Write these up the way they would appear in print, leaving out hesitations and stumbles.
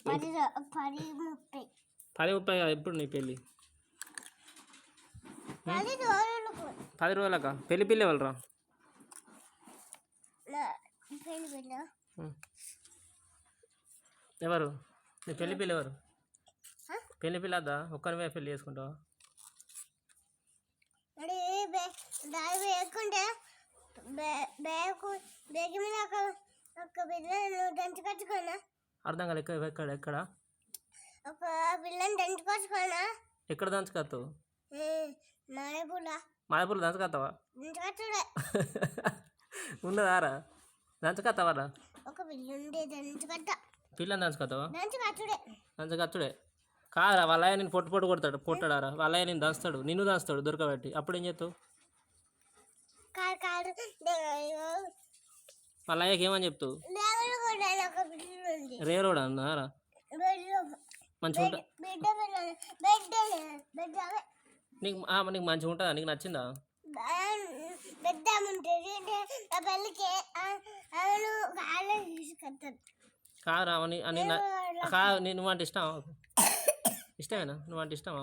10:30 కాదు, ఎప్పుడు నీ పెళ్ళి? 10 రోజులకా? పెళ్లి పిల్ల ఎవరురా? ఎవరు నీ పెళ్లి పిల్ల ఎవరు? పెళ్లి పిల్ల వద్దా? ఒక్కరివే పెళ్లి చేసుకుంటావా? అర్థం కాదు. ఎక్కడ ఎక్కడ ఎక్కడ దంచుకొస్తావు? మాయపూర్లో దంచుకొస్తావా? ఉన్నదారా దంచుకొస్తావారా? పిల్లని దంచుకొస్తావా? దంచుకచ్చుడే కాదురా. వాళ్ళయ్య నేను పొట్టు కొట్టాడారా? వాళ్ళయ్య నేను దంచుతాడు, నిన్ను దంచుతాడు దొరకబెట్టి. అప్పుడు ఏం చేస్తావు? వాళ్ళయ్యకి ఏమని చెప్తావు? రేరోడా అన్నారా? మంచిగా ఉంటా నీకు నీకు మంచిగా ఉంటుందా? నీకు నచ్చిందా? కాదురా అని కాదు. నువ్వు అంటే ఇష్టమా? ఇష్టమేనా? నువ్వు అంటే ఇష్టమా?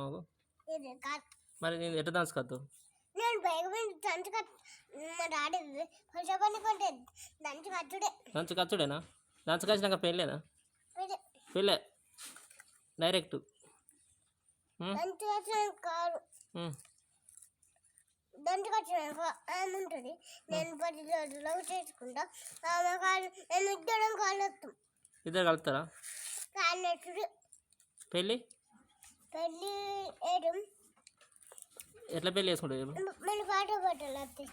మరి నేను ఎట్లా దంచుకొస్తావు? దంచుకచ్చుడేనా? దంచుకొచ్చినాక పెళ్ళేనా? పెళ్ళే డైరెక్ట్. ఉంటుంది. నేను 10 రోజుల్లో చేసుకుంటా. ఇద్దరు కలుపుతారా పెళ్ళి? ఎట్లా పెళ్ళి చేసుకుంటారు? మన పాట పట్టాలి.